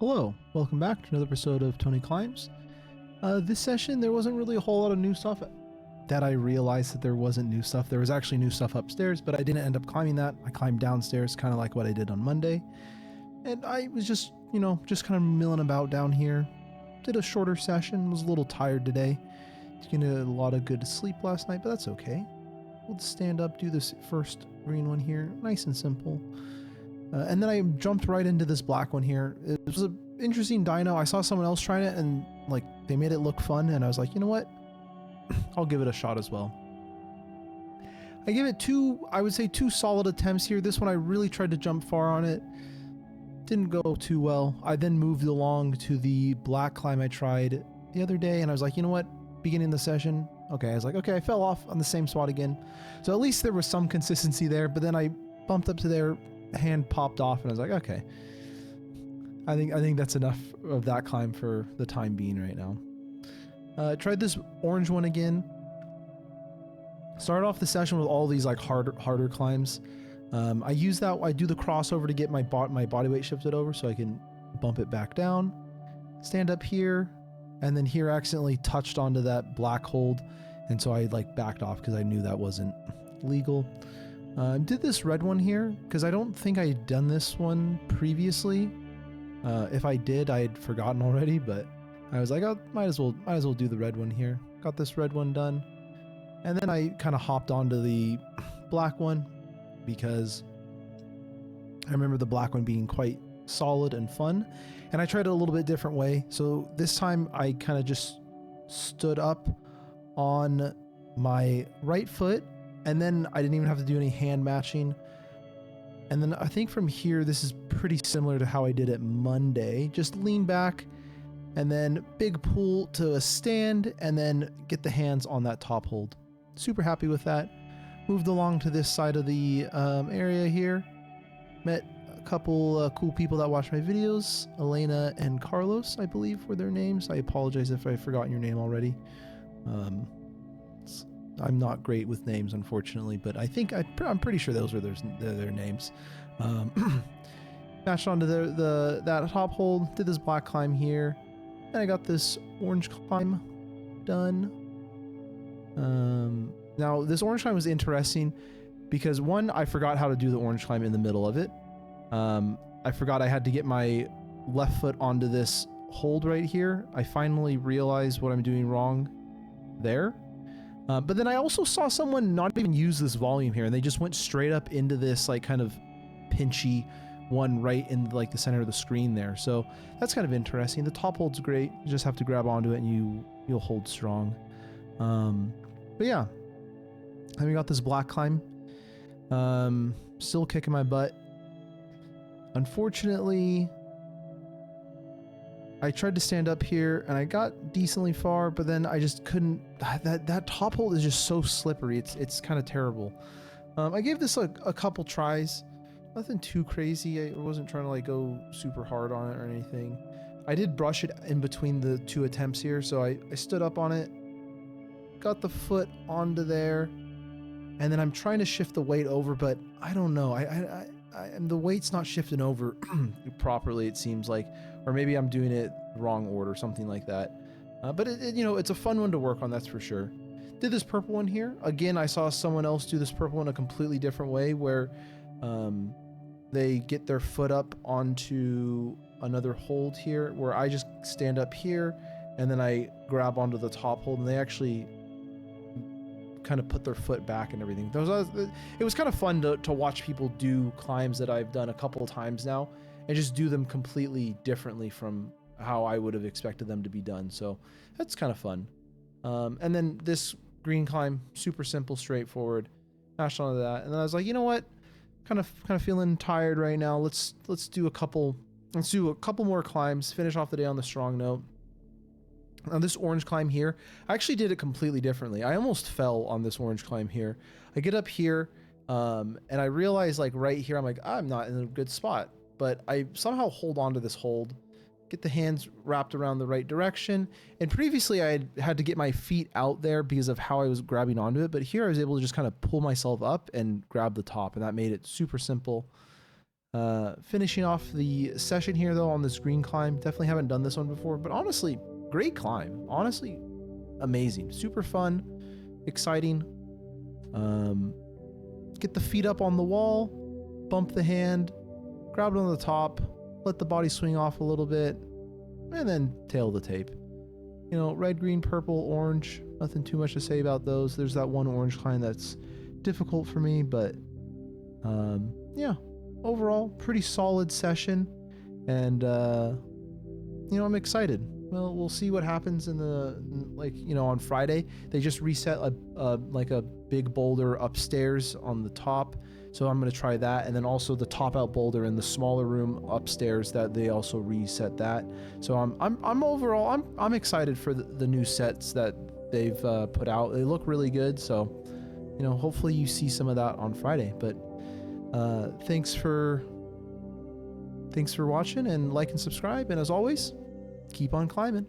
Hello, welcome back to another episode of Tony Climbs. This session, there wasn't really a whole lot of new stuff that I realized that there wasn't new stuff. There was actually new stuff upstairs, but I didn't end up climbing that. I climbed downstairs, kind of like what I did on Monday. And I was just kind of milling about down here. Did a shorter session, was a little tired today. Getting a lot of good sleep last night, but that's okay. We'll just stand up, do this first green one here, nice and simple. And then I jumped right into this black one here. It was an interesting dyno. I saw someone else trying it and like they made it look fun, and I was like, you know what? I'll give it a shot as well. I give it two solid attempts here. This one I really tried to jump far on it. Didn't go too well. I then moved along to the black climb I tried the other day, and I was like, you know what? Beginning the session, okay, I was like, okay, I fell off on the same spot again. So at least there was some consistency there, but then I bumped up to there, hand popped off, and I was like, okay, I think that's enough of that climb for the time being right now. Tried this orange one again. Started off the session with all these like harder climbs. I do the crossover to get my body weight shifted over so I can bump it back down, stand up here, and then here accidentally touched onto that black hold, and so I like backed off because I knew that wasn't legal. Did this red one here because I don't think I had done this one previously. If I did, I had forgotten already, but I was like, oh, might as well do the red one here. Got this red one done, and then I kind of hopped onto the black one because I remember the black one being quite solid and fun, and I tried it a little bit different way. So this time I kind of just stood up on my right foot, and then I didn't even have to do any hand matching. And then I think from here, this is pretty similar to how I did it Monday. Just lean back and then big pull to a stand and then get the hands on that top hold. Super happy with that. Moved along to this side of the area here. Met a couple cool people that watch my videos. Elena and Carlos, I believe, were their names. I apologize if I've forgotten your name already. I'm not great with names, unfortunately, but I'm pretty sure those were their names. Matched onto that top hold, did this black climb here, and I got this orange climb done. Now this orange climb was interesting because one, I forgot how to do the orange climb in the middle of it. I forgot I had to get my left foot onto this hold right here. I finally realized what I'm doing wrong there. But then I also saw someone not even use this volume here, and they just went straight up into this like kind of pinchy one right in like the center of the screen there. So that's kind of interesting. The top hold's great. You just have to grab onto it and you'll hold strong. But yeah, then we got this black climb. Still kicking my butt. Unfortunately, I tried to stand up here and I got decently far, but then I just couldn't. That top hold is just so slippery. It's kind of terrible. I gave this a couple tries. Nothing too crazy. I wasn't trying to like go super hard on it or anything. I did brush it in between the two attempts here, so I stood up on it, got the foot onto there, and then I'm trying to shift the weight over, but I don't know. The weight's not shifting over properly, it seems like, or maybe I'm doing it wrong order, something like that. But it's a fun one to work on, that's for sure. Did this purple one here. Again, I saw someone else do this purple one a completely different way, where they get their foot up onto another hold here, where I just stand up here and then I grab onto the top hold, and they actually kind of put their foot back and everything. It was kind of fun to watch people do climbs that I've done a couple of times now and just do them completely differently from how I would have expected them to be done. So that's kind of fun. And then this green climb, super simple, straightforward. Mashed onto that, and then I was like, you know what? Kind of feeling tired right now. Let's do a couple more climbs. Finish off the day on the strong note. On this orange climb here, I actually did it completely differently. I almost fell on this orange climb here. I get up here, and I realize like right here, I'm like, I'm not in a good spot, but I somehow hold on to this hold, get the hands wrapped around the right direction. And previously I had to get my feet out there because of how I was grabbing onto it. But here I was able to just kind of pull myself up and grab the top, and that made it super simple. Finishing off the session here though on this green climb. Definitely haven't done this one before, but honestly, great climb. Honestly, amazing. Super fun, exciting. Get the feet up on the wall, bump the hand, grab it on the top, let the body swing off a little bit, and then tail the tape. You know, red, green, purple, orange, nothing too much to say about those. There's that one orange climb that's difficult for me, but yeah, overall, pretty solid session. And, you know, I'm excited. Well, we'll see what happens in the, like, you know, on Friday. They just reset like a big boulder upstairs on the top. So I'm going to try that. And then also the top out boulder in the smaller room upstairs, that they also reset that. So I'm overall, I'm excited for the new sets that they've put out. They look really good. So, you know, hopefully you see some of that on Friday. But thanks for watching, and like and subscribe. And as always, keep on climbing.